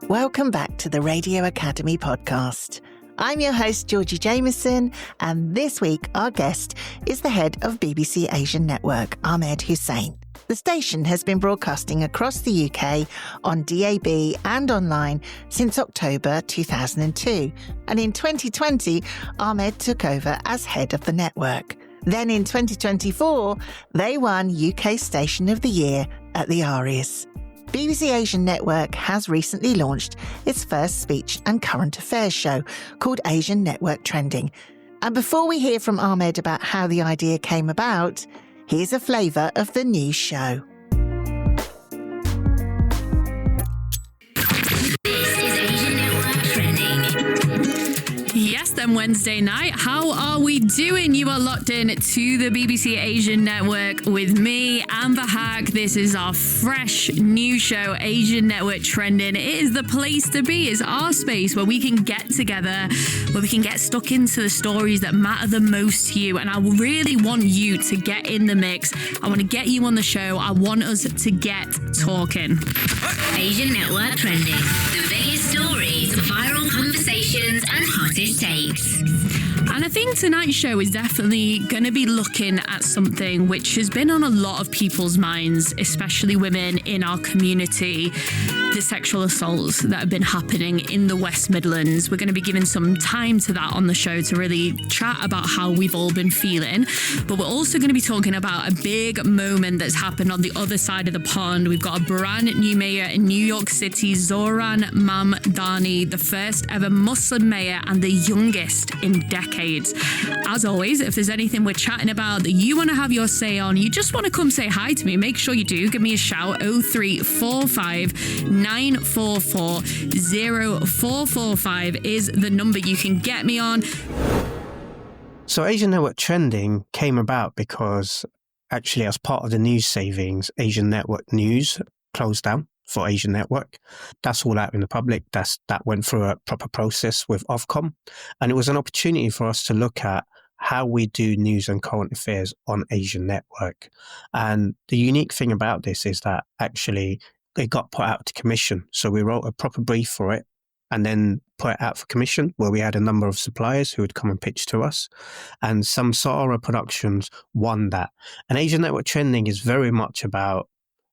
Welcome back to the Radio Academy podcast. I'm your host, Georgie Jameson, and this week our guest is the head of BBC Asian Network, Ahmed Hussain. The station has been broadcasting across the UK on DAB and online since October 2002, and in 2020, Ahmed took over as head of the network. Then in 2024, they won UK Station of the Year at the ARIAs. BBC Asian Network has recently launched its first speech and current affairs show called Asian Network Trending. And before we hear from Ahmed about how the idea came about, here's a flavour of the new show. This is Asian Network Trending. Yes, then Wednesday night. How are we doing? You are locked in to the BBC Asian Network with me, Amber Hack. This is our fresh new show, Asian Network Trending. It is the place to be. It's our space where we can get together, where we can get stuck into the stories that matter the most to you. And I really want you to get in the mix. I want to get you on the show. I want us to get talking. Asian Network Trending. The biggest stories, viral conversations, and hottest takes. And I think tonight's show is definitely going to be looking at something which has been on a lot of people's minds, especially women in our community, the sexual assaults that have been happening in the West Midlands. We're going to be giving some time to that on the show to really chat about how we've all been feeling. But we're also going to be talking about a big moment that's happened on the other side of the pond. We've got a brand new mayor in New York City, Zohran Mamdani, the first ever Muslim mayor and the youngest in decades. As always, if there's anything we're chatting about that you want to have your say on, you just want to come say hi to me, make sure you do. Give me a shout. 0345 944 0445 is the number you can get me on. So Asian Network Trending came about because actually as part of the news savings, Asian Network News closed down for Asian Network. That's all out in the public. That went through a proper process with Ofcom. And it was an opportunity for us to look at how we do news and current affairs on Asian Network. And the unique thing about this is that actually it got put out to commission. So we wrote a proper brief for it and then put it out for commission, where we had a number of suppliers who would come and pitch to us. And Samsara Productions won that. And Asian Network Trending is very much about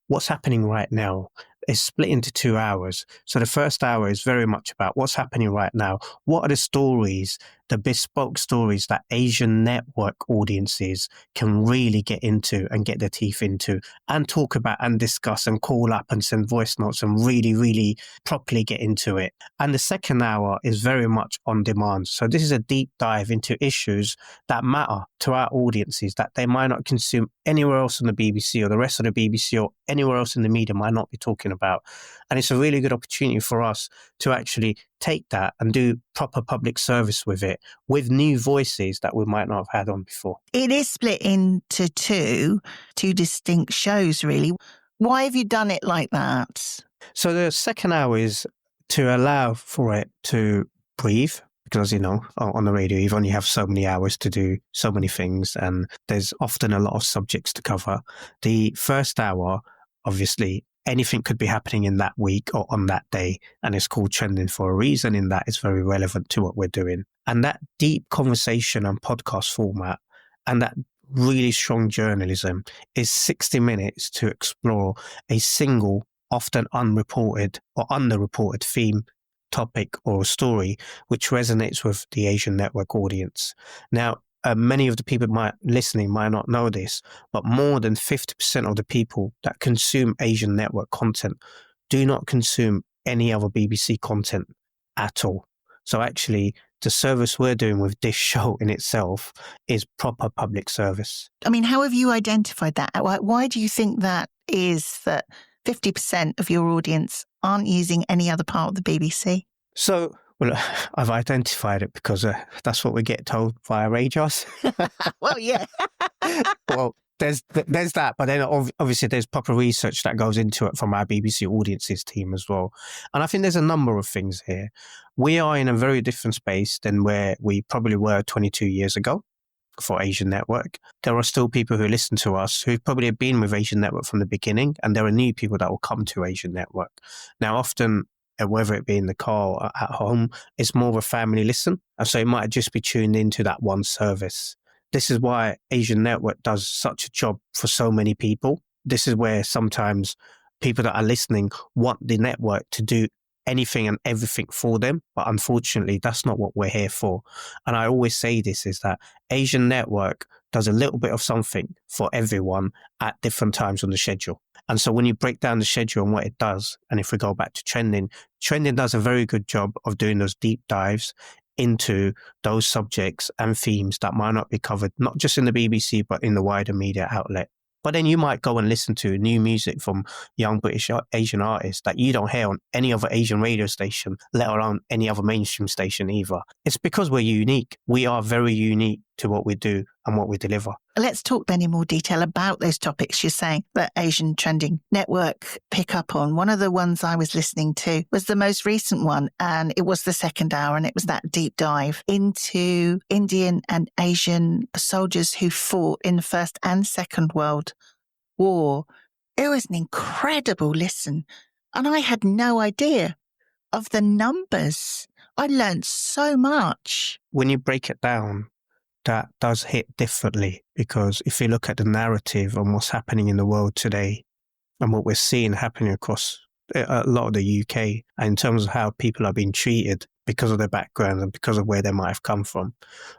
what's happening right now. It's split into 2 hours. So the first hour is very much about what's happening right now. What are the stories, the bespoke stories that Asian Network audiences can really get into and get their teeth into and talk about and discuss and call up and send voice notes and really, really properly get into it. And the second hour is very much on demand. So this is a deep dive into issues that matter to our audiences that they might not consume anywhere else on the BBC or the rest of the BBC or anywhere else in the media might not be talking about. And it's a really good opportunity for us to actually take that and do proper public service with it, with new voices that we might not have had on before. It is split into two distinct shows, really. Why have you done it like that? So the second hour is to allow for it to breathe. Because, you know, on the radio, you've only have so many hours to do so many things, and there's often a lot of subjects to cover. The first hour, obviously, anything could be happening in that week or on that day, and it's called Trending for a reason, in that it's very relevant to what we're doing. And that deep conversation and podcast format and that really strong journalism is 60 minutes to explore a single, often unreported or underreported theme, topic or story which resonates with the Asian Network audience. Now, many of the people listening might not know this, but more than 50% of the people that consume Asian Network content do not consume any other BBC content at all. So actually, the service we're doing with this show in itself is proper public service. I mean, how have you identified that? Why do you think that is, that 50% of your audience aren't using any other part of the BBC? So, well, I've identified it because that's what we get told via radios. Well, yeah. Well, there's that, but then obviously there's proper research that goes into it from our BBC audiences team as well. And I think there's a number of things here. We are in a very different space than where we probably were 22 years ago for Asian Network. There are still people who listen to us who've probably been with Asian Network from the beginning, and there are new people that will come to Asian Network. Now, often whether it be in the car or at home, it's more of a family listen. And so it might just be tuned into that one service. This is why Asian Network does such a job for so many people. This is where sometimes people that are listening want the network to do anything and everything for them. But unfortunately, that's not what we're here for. And I always say this is that Asian Network does a little bit of something for everyone at different times on the schedule. And so when you break down the schedule and what it does, and if we go back to trending does a very good job of doing those deep dives into those subjects and themes that might not be covered, not just in the BBC, but in the wider media outlet. But then you might go and listen to new music from young British Asian artists that you don't hear on any other Asian radio station, let alone any other mainstream station either. It's because we're unique. We are very unique to what we do and what we deliver. Let's talk then in more detail about those topics you're saying that Asian Trending Network pick up on. One of the ones I was listening to was the most recent one, and it was the second hour, and it was that deep dive into Indian and Asian soldiers who fought in the First and Second World War. It was an incredible listen, and I had no idea of the numbers. I learned so much. When you break it down, that does hit differently, because if you look at the narrative and what's happening in the world today and what we're seeing happening across a lot of the UK, and in terms of how people are being treated because of their background and because of where they might have come from,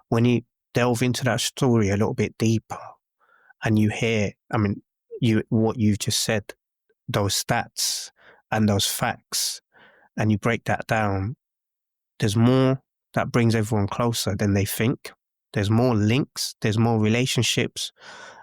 when you delve into that story a little bit deeper and you hear, what you've just said, those stats and those facts, and you break that down, there's more that brings everyone closer than they think. There's more links, there's more relationships,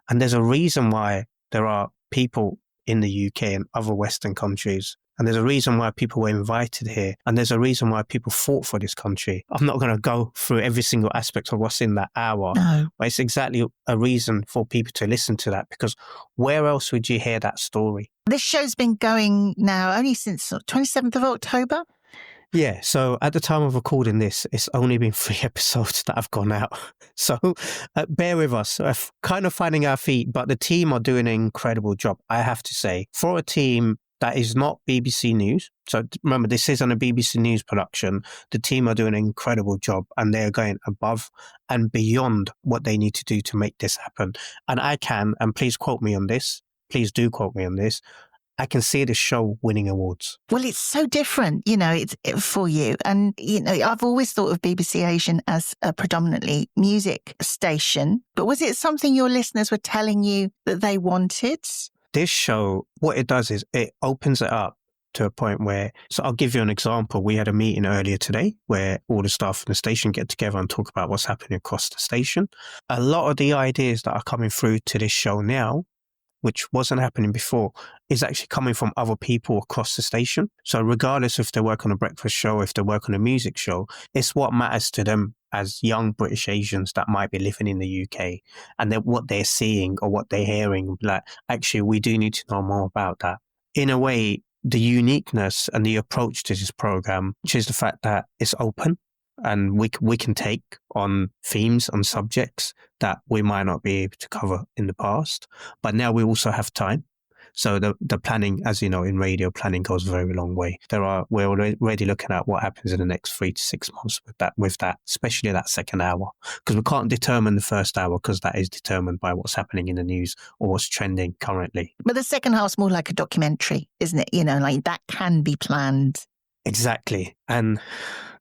and there's a reason why there are people in the UK and other Western countries, and there's a reason why people were invited here, and there's a reason why people fought for this country. I'm not going to go through every single aspect of what's in that hour, but it's exactly a reason for people to listen to that, because where else would you hear that story? This show's been going now only since 27th of October. Yeah, so at the time of recording this, it's only been 3 episodes that have gone out. So bear with us, kind of finding our feet, but the team are doing an incredible job, I have to say. For a team that is not BBC News, so remember, this isn't a BBC News production, the team are doing an incredible job, and they're going above and beyond what they need to do to make this happen. And I can, and please quote me on this, please do quote me on this, I can see the show winning awards. Well, it's so different, it's for you. And, I've always thought of BBC Asian as a predominantly music station. But was it something your listeners were telling you that they wanted? This show, what it does is it opens it up to a point where, so I'll give you an example. We had a meeting earlier today where all the staff in the station get together and talk about what's happening across the station. A lot of the ideas that are coming through to this show now, which wasn't happening before, is actually coming from other people across the station. So regardless if they work on a breakfast show, if they work on a music show, it's what matters to them as young British Asians that might be living in the UK, and what they're seeing or what they're hearing. Like, actually, we do need to know more about that. In a way, the uniqueness and the approach to this program, which is the fact that it's open, and we can take on themes, on subjects that we might not be able to cover in the past. But now we also have time. So the planning, as you know, in radio, planning goes a very long way. We're already looking at what happens in the next 3 to 6 months with that, especially that second hour. Because we can't determine the first hour, because that is determined by what's happening in the news or what's trending currently. But the second half's more like a documentary, isn't it? Like that can be planned. Exactly. And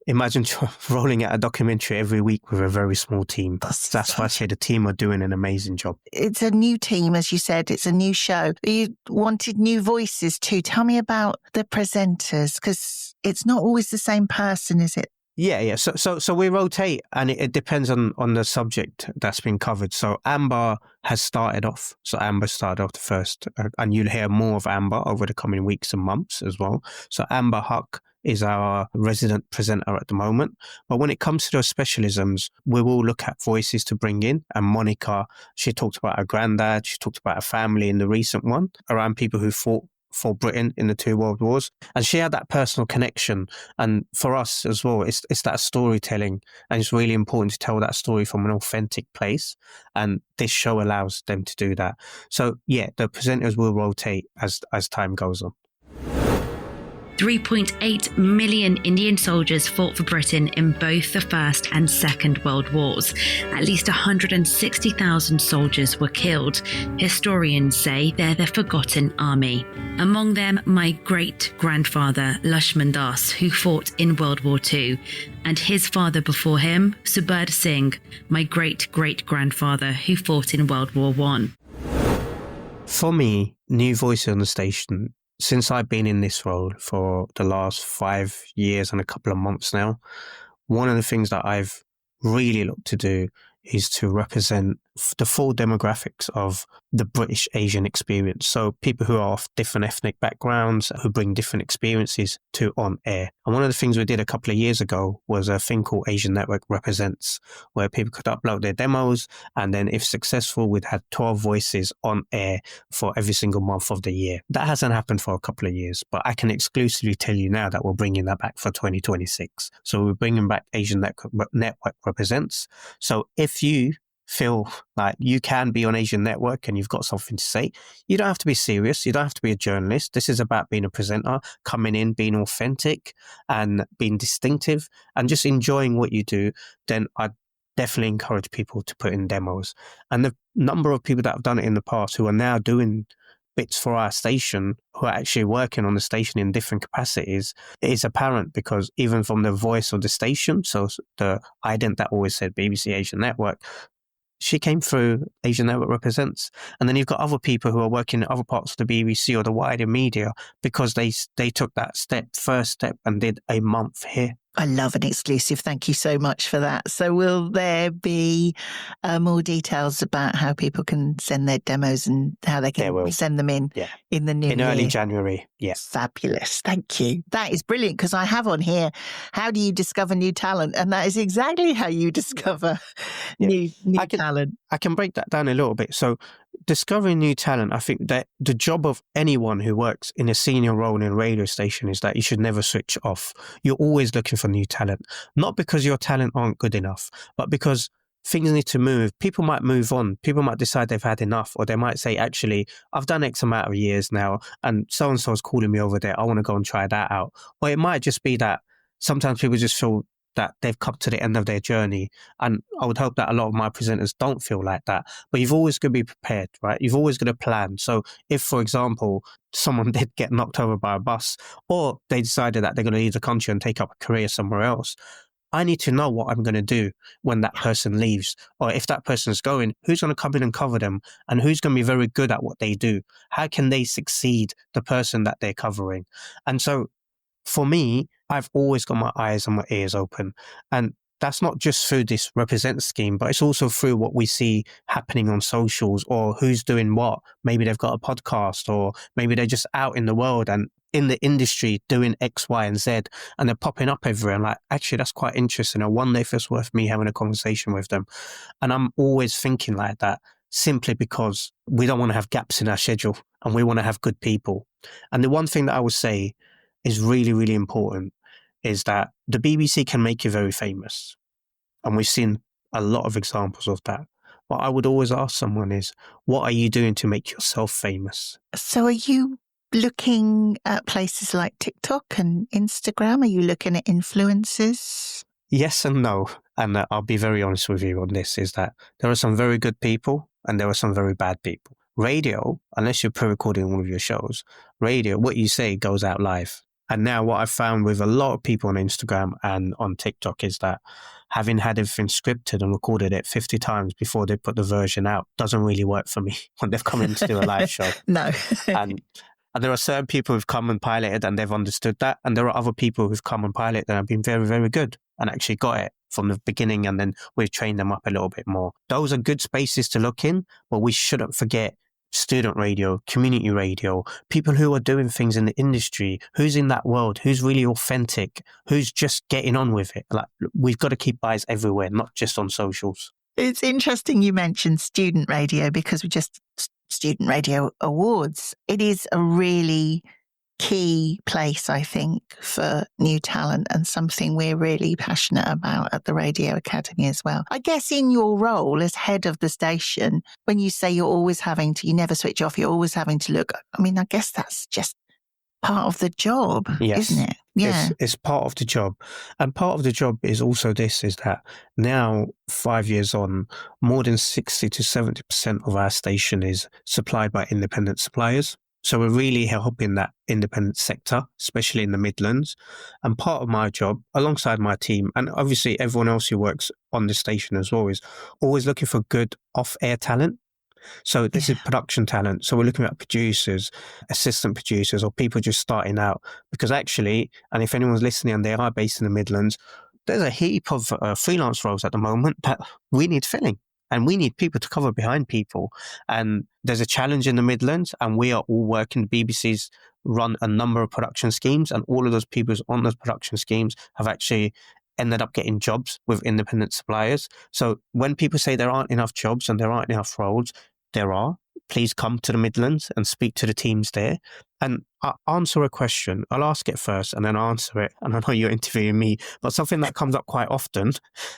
imagine rolling out a documentary every week with a very small team. That's why I say the team are doing an amazing job. It's a new team, as you said. It's a new show. You wanted new voices too. Tell me about the presenters, because it's not always the same person, is it? Yeah. So we rotate, and it depends on the subject that's been covered. So Amber has started off. So Amber started off the first, and you'll hear more of Amber over the coming weeks and months as well. So Amber Huck is our resident presenter at the moment. But when it comes to those specialisms, we will look at voices to bring in. And Monica, she talked about her granddad, she talked about her family in the recent one, around people who fought for Britain in the 2 world wars. And she had that personal connection. And for us as well, it's that storytelling. And it's really important to tell that story from an authentic place. And this show allows them to do that. So yeah, the presenters will rotate as time goes on. 3.8 million Indian soldiers fought for Britain in both the First and Second World Wars. At least 160,000 soldiers were killed. Historians say they're the forgotten army. Among them, my great-grandfather, Lakshman Das, who fought in World War II, and his father before him, Subir Singh, my great-great-grandfather, who fought in World War I. For me, new voice on the station, since I've been in this role for the last 5 years and a couple of months now, one of the things that I've really looked to do is to represent the full demographics of the British Asian experience. So people who are of different ethnic backgrounds, who bring different experiences to on air. And one of the things we did a couple of years ago was a thing called Asian Network Represents, where people could upload their demos. And then if successful, we'd have 12 voices on air for every single month of the year. That hasn't happened for a couple of years, but I can exclusively tell you now that we're bringing that back for 2026. So we're bringing back Asian Network Represents. So if you feel like you can be on Asian Network and you've got something to say, you don't have to be serious. You don't have to be a journalist. This is about being a presenter, coming in, being authentic and being distinctive and just enjoying what you do. Then I'd definitely encourage people to put in demos. And the number of people that have done it in the past who are now doing bits for our station, who are actually working on the station in different capacities, is apparent because even from the voice of the station, so the ident that always said BBC Asian Network, she came through Asian Network Represents. And then you've got other people who are working in other parts of the BBC or the wider media because they took that first step and did a month here. I love an exclusive. Thank you so much for that. So will there be more details about how people can send their demos and how they can send them in in the new year? In early January, yes. Fabulous. Thank you. That is brilliant because I have on here, how do you discover new talent? And that is exactly how you discover new talent. I can break that down a little bit. So discovering new talent, I think that the job of anyone who works in a senior role in a radio station is that you should never switch off. You're always looking for new talent, not because your talent aren't good enough, but because things need to move. People might move on. People might decide they've had enough, or they might say, actually, I've done X amount of years now and so-and-so's calling me over there. I want to go and try that out. Or it might just be that sometimes people just feel that they've come to the end of their journey. And I would hope that a lot of my presenters don't feel like that. But you've always got to be prepared, right? You've always got to plan. So if, for example, someone did get knocked over by a bus, or they decided that they're going to leave the country and take up a career somewhere else, I need to know what I'm going to do when that person leaves. Or if that person's going, who's going to come in and cover them? And who's going to be very good at what they do? How can they succeed the person that they're covering? And so for me, I've always got my eyes and my ears open. And that's not just through this Represent scheme, but it's also through what we see happening on socials or who's doing what. Maybe they've got a podcast, or maybe they're just out in the world and in the industry doing X, Y, and Z, and they're popping up everywhere. And like, actually, that's quite interesting. I wonder if it's worth me having a conversation with them. And I'm always thinking like that, simply because we don't want to have gaps in our schedule and we want to have good people. And the one thing that I would say is really, really important is that the BBC can make you very famous. And we've seen a lot of examples of that. What I would always ask someone is, what are you doing to make yourself famous? So are you looking at places like TikTok and Instagram? Are you looking at influencers? Yes and no. And I'll be very honest with you on this, is that there are some very good people and there are some very bad people. Radio, unless you're pre-recording one of your shows, radio, what you say goes out live. And now what I've found with a lot of people on Instagram and on TikTok is that having had everything scripted and recorded it 50 times before they put the version out doesn't really work for me when they've come in to do a live show. No. And there are certain people who've come and piloted and they've understood that. And there are other people who've come and piloted and have been very, very good and actually got it from the beginning. And then we've trained them up a little bit more. Those are good spaces to look in, but we shouldn't forget student radio, community radio, people who are doing things in the industry, who's in that world, who's really authentic, who's just getting on with it. Like, we've got to keep eyes everywhere, not just on socials. It's interesting you mentioned student radio because we just Student Radio Awards. It is a really key place, I think, for new talent and something we're really passionate about at the Radio Academy as well. I guess in your role as head of the station, when you say you never switch off, you're always having to look, I mean, I guess that's just part of the job, Yes. isn't it? Yeah. It's part of the job. And part of the job is also this, is that now, 5 years on, more than 60 to 70% of our station is supplied by independent suppliers. So we're really helping that independent sector, especially in the Midlands. And part of my job, alongside my team, and obviously everyone else who works on the station as well, is always looking for good off-air talent. So this is production talent. So we're looking at producers, assistant producers, or people just starting out. Because actually, and if anyone's listening and they are based in the Midlands, there's a heap of freelance roles at the moment that we need filling. And we need people to cover behind people. And there's a challenge in the Midlands, and we are all working. BBC's run a number of production schemes, and all of those people on those production schemes have actually ended up getting jobs with independent suppliers. So when people say there aren't enough jobs and there aren't enough roles, there are. Please come to the Midlands and speak to the teams there and answer a question. I'll ask it first and then answer it. And I know you're interviewing me, but something that comes up quite often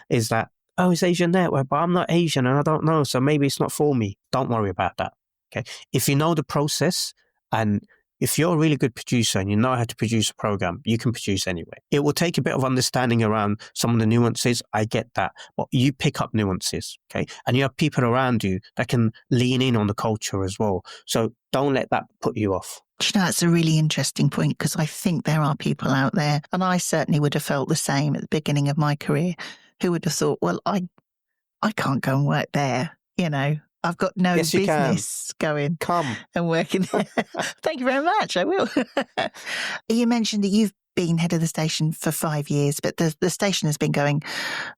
is that, oh, it's Asian Network, but I'm not Asian and I don't know, so maybe it's not for me. Don't worry about that. Okay. If you know the process, and if you're a really good producer and you know how to produce a program, you can produce anyway. It will take a bit of understanding around some of the nuances. I get that. But you pick up nuances, okay? And you have people around you that can lean in on the culture as well. So don't let that put you off. Do you know, that's a really interesting point, because I think there are people out there, and I certainly would have felt the same at the beginning of my career, who would have thought, well, I can't go and work there, you know. I've got no business going and working there. Thank you very much. I will. You mentioned that you've been head of the station for 5 years, but the station has been going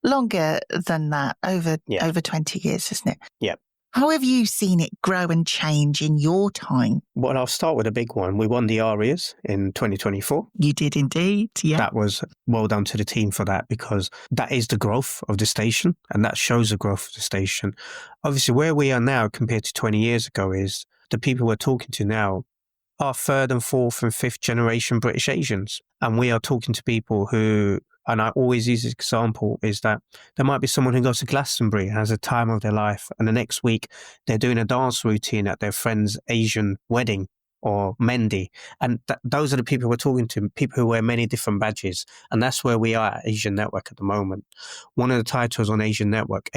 longer than that, over 20 years, isn't it? Yeah. How have you seen it grow and change in your time? Well, I'll start with a big one. We won the ARIAs in 2024. You did indeed, yeah. That was well done to the team for that, because that is the growth of the station, and that shows the growth of the station. Obviously, where we are now compared to 20 years ago is the people we're talking to now are third and fourth and fifth generation British Asians. And we are talking to people who, and I always use this example, is that there might be someone who goes to Glastonbury, has a time of their life, and the next week they're doing a dance routine at their friend's Asian wedding or Mendi. And those are the people we're talking to, people who wear many different badges. And that's where we are at Asian Network at the moment. One of the titles on Asian Network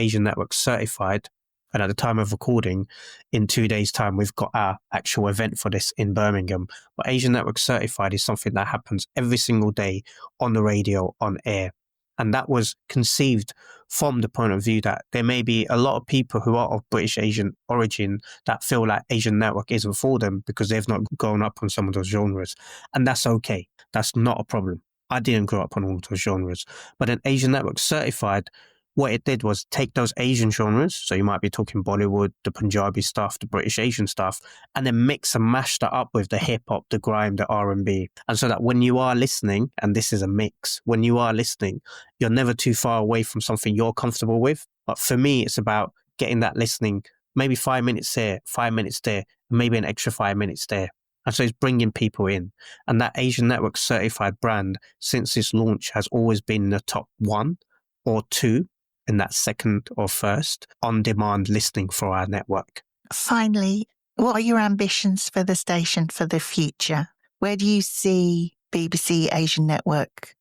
Certified. And at the time of recording, in 2 days' time, we've got our actual event for this in Birmingham. But Asian Network Certified is something that happens every single day on the radio, on air. And that was conceived from the point of view that there may be a lot of people who are of British Asian origin that feel like Asian Network isn't for them because they've not grown up on some of those genres. And that's okay. That's not a problem. I didn't grow up on all those genres. But an Asian Network Certified, what it did was take those Asian genres, so you might be talking Bollywood, the Punjabi stuff, the British Asian stuff, and then mix and mash that up with the hip-hop, the grime, the R&B. And so that when you are listening, and this is a mix, when you are listening, you're never too far away from something you're comfortable with. But for me, it's about getting that listening, maybe 5 minutes here, 5 minutes there, maybe an extra 5 minutes there. And so it's bringing people in. And that Asian Network Certified brand, since its launch, has always been in the top 1 or 2 in that second or first on-demand listening for our network. Finally, what are your ambitions for the station for the future? Where do you see BBC Asian Network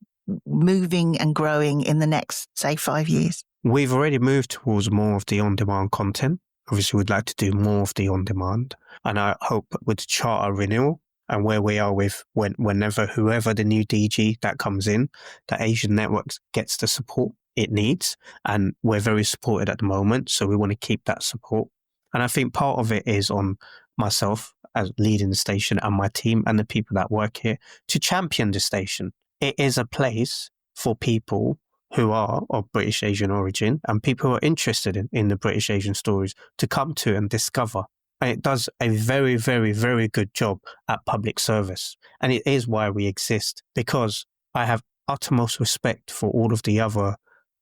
moving and growing in the next, say, 5 years? We've already moved towards more of the on-demand content. Obviously, we'd like to do more of the on-demand. And I hope with the charter renewal and where we are with whoever the new DG that comes in, that Asian Network gets the support it needs, and we're very supported at the moment, so we want to keep that support. And I think part of it is on myself as leading the station and my team and the people that work here to champion the station. It is a place for people who are of British Asian origin and people who are interested in the British Asian stories to come to and discover. And it does a very, very, very good job at public service. And it is why we exist, because I have uttermost respect for all of the other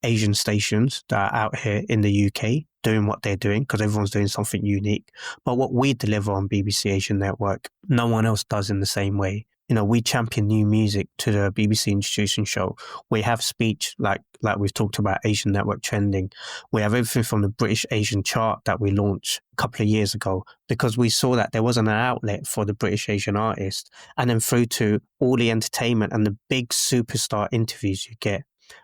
Asian stations that are out here in the UK doing what they're doing, because everyone's doing something unique. But what we deliver on BBC Asian Network, no one else does in the same way. we champion new music to the BBC Introducing Show. We have speech like we've talked about Asian Network Trending. We have everything from the British Asian chart that we launched a couple of years ago, because we saw that there wasn't an outlet for the British Asian artist, and then through to all the entertainment and the big superstar interviews you get.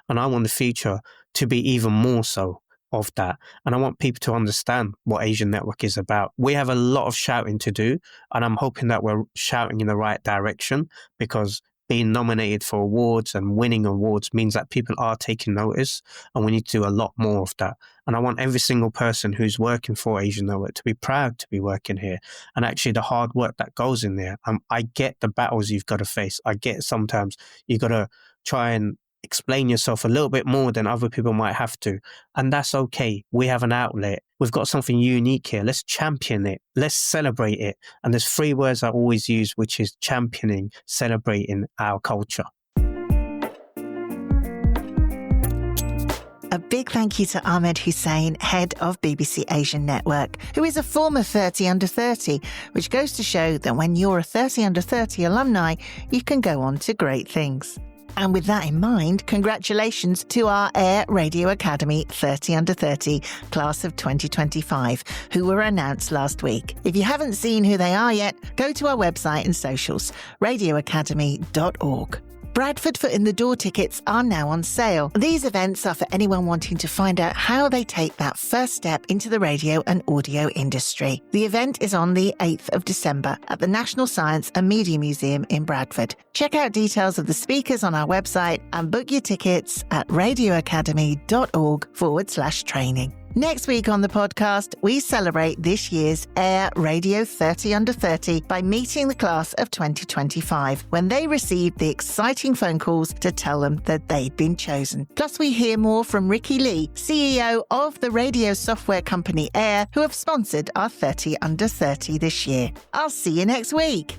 And I want the future to be even more so of that. And I want people to understand what Asian Network is about. We have a lot of shouting to do, and I'm hoping that we're shouting in the right direction, because being nominated for awards and winning awards means that people are taking notice, and we need to do a lot more of that. And I want every single person who's working for Asian Network to be proud to be working here, and actually the hard work that goes in there. I get the battles you've got to face. I get sometimes you got to try and explain yourself a little bit more than other people might have to. And that's okay. We have an outlet. We've got something unique here. Let's champion it. Let's celebrate it. And there's 3 words I always use, which is championing, celebrating our culture. A big thank you to Ahmed Hussain, head of BBC Asian Network, who is a former 30 under 30, which goes to show that when you're a 30 under 30 alumni, you can go on to great things. And with that in mind, congratulations to our Air Radio Academy 30 under 30 class of 2025, who were announced last week. If you haven't seen who they are yet, go to our website and socials, radioacademy.org. Bradford Foot in the Door tickets are now on sale. These events are for anyone wanting to find out how they take that first step into the radio and audio industry. The event is on the 8th of December at the National Science and Media Museum in Bradford. Check out details of the speakers on our website and book your tickets at radioacademy.org/training. Next week on the podcast, we celebrate this year's Air Radio 30 under 30 by meeting the class of 2025 when they received the exciting phone calls to tell them that they'd been chosen. Plus, we hear more from Ricky Lee, CEO of the radio software company Air, who have sponsored our 30 under 30 this year. I'll see you next week.